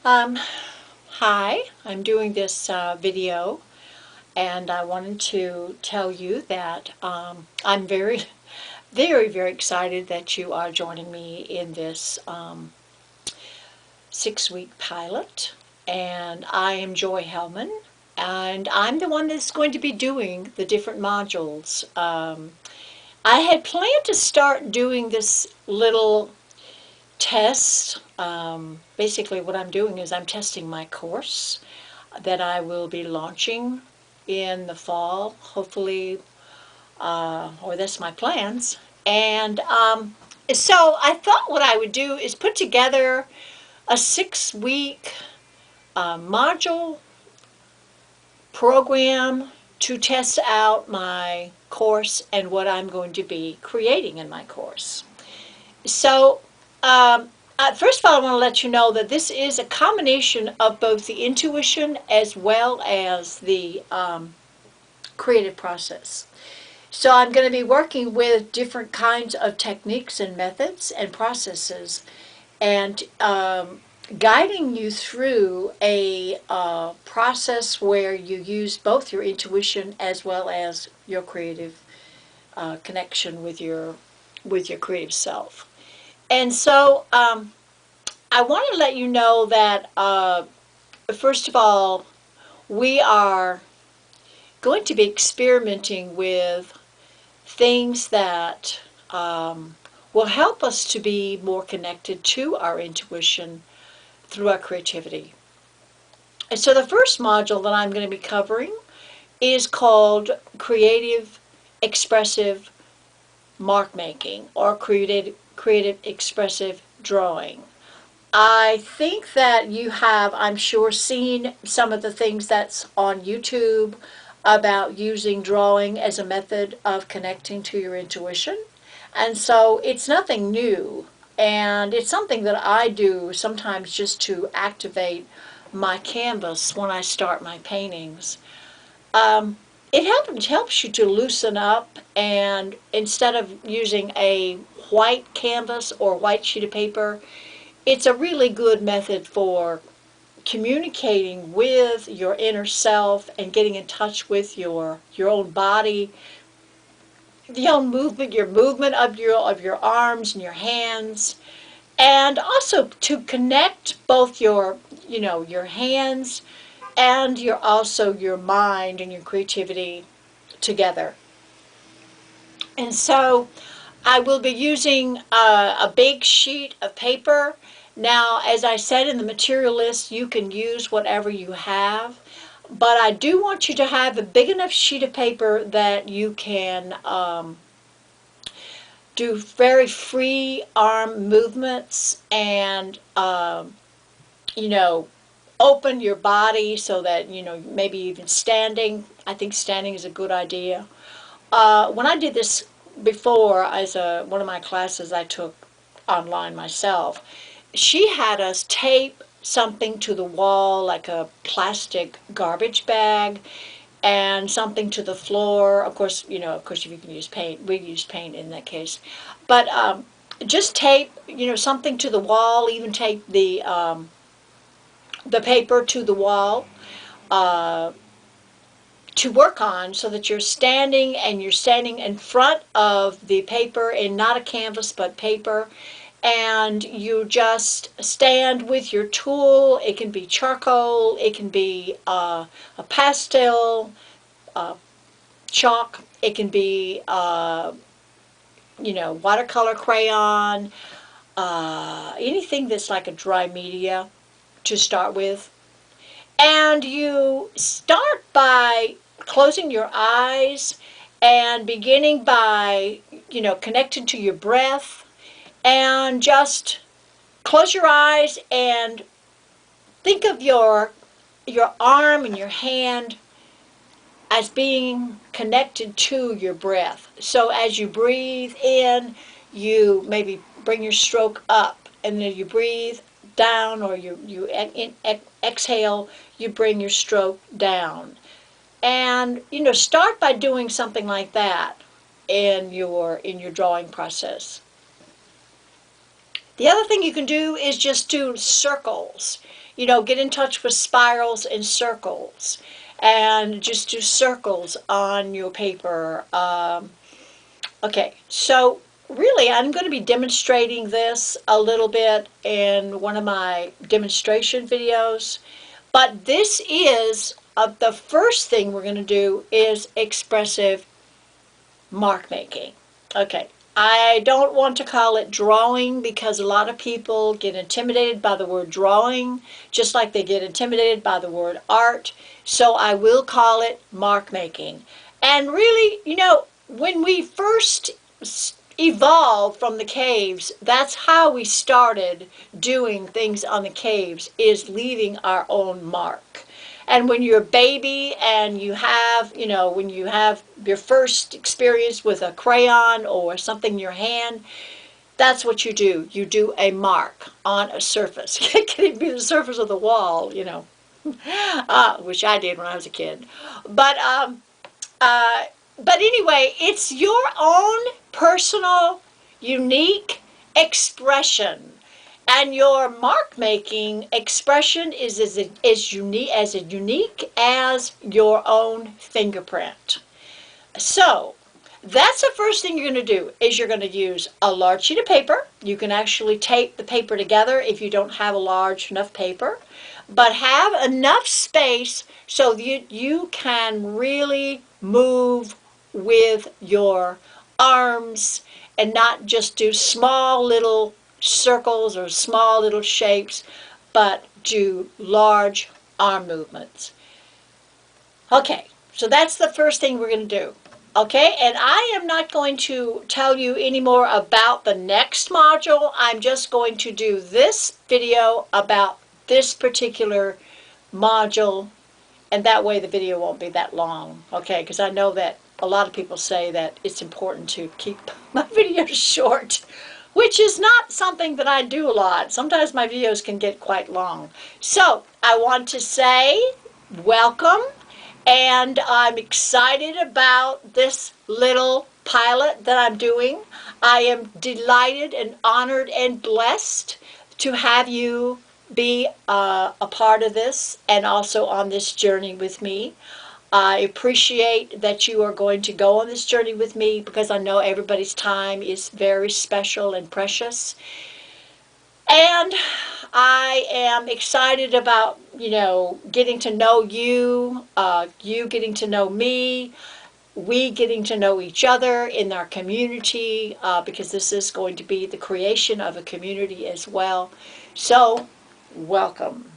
Um, Hi, I'm doing this video and I wanted to tell you that I'm very excited that you are joining me in this 6-week pilot. And I am Joy Hellman, and I'm the one that's going to be doing the different modules. I had planned to start doing this little test. Basically, what I'm doing is I'm testing my course that I will be launching in the fall, hopefully, or that's my plans. And so I thought what I would do is put together a 6-week module program to test out my course and what I'm going to be creating in my course. So, first of all, I want to let you know that this is a combination of both the intuition as well as the creative process. So, I'm going to be working with different kinds of techniques and methods and processes and guiding you through a process where you use both your intuition as well as your creative connection with your creative self. And so I want to let you know that, first of all, we are going to be experimenting with things that will help us to be more connected to our intuition through our creativity. And so the first module that I'm going to be covering is called Creative Expressive Mark Making or Creative Expressive Drawing. I think that you have, I'm sure, seen some of the things that's on YouTube about using drawing as a method of connecting to your intuition. And so it's nothing new. And it's something that I do sometimes just to activate my canvas when I start my paintings. Um, it helps you to loosen up, and instead of using a white canvas or white sheet of paper, it's a really good method for communicating with your inner self and getting in touch with your own body, the own movement, your movement of your arms and your hands, and also to connect both your hands and your mind and your creativity together. And so I will be using a big sheet of paper. Now, as I said in the material list, you can use whatever you have, but I do want you to have a big enough sheet of paper that you can do very free arm movements and, you know, open your body so that, maybe even standing. I think standing is a good idea. When I did this before, as one of my classes I took online myself, she had us tape something to the wall, like a plastic garbage bag, and something to the floor. Of course, if you can use paint, we used paint in that case. But just tape, something to the wall. Even tape the paper to the wall. Uh, to work on so that you're standing in front of the paper and not a canvas but paper, and you just stand with your tool. It can be charcoal, it can be a pastel, uh, chalk, it can be watercolor crayon, anything that's like a dry media to start with. And you start by closing your eyes and beginning by, connecting to your breath, and just close your eyes and think of your arm and your hand as being connected to your breath. So as you breathe in, you maybe bring your stroke up, and then you breathe down, or exhale, you bring your stroke down. And start by doing something like that in your drawing process. The other thing you can do is just do circles. get in touch with spirals and circles, and just do circles on your paper. Okay, so really I'm going to be demonstrating this a little bit in one of my demonstration videos, but this is the first thing we're going to do is expressive mark making. Okay, I don't want to call it drawing because a lot of people get intimidated by the word drawing, just like they get intimidated by the word art. So I will call it mark making. And really, when we first evolved from the caves, that's how we started doing things on the caves, is leaving our own mark. And when you're a baby and when you have your first experience with a crayon or something in your hand, that's what you do. You do a mark on a surface. It can be the surface of the wall, which I did when I was a kid. But anyway, it's your own personal, unique expression. And your mark making expression is as unique as your own fingerprint. So that's the first thing you're going to do, is you're going to use a large sheet of paper. You can actually tape the paper together if you don't have a large enough paper, but have enough space so that you can really move with your arms and not just do small little circles or small little shapes, but do large arm movements. Okay, so that's the first thing we're going to do. Okay, and I am not going to tell you any more about the next module. I'm just going to do this video about this particular module, and that way the video won't be that long. Okay, because I know that a lot of people say that it's important to keep my videos short, which is not something that I do a lot. Sometimes my videos can get quite long. So I want to say welcome, and I'm excited about this little pilot that I'm doing. I am delighted and honored and blessed to have you be a part of this and also on this journey with me. I appreciate that you are going to go on this journey with me, because I know everybody's time is very special and precious. And I am excited about, getting to know you, you getting to know me, we getting to know each other in our community, because this is going to be the creation of a community as well. So, welcome.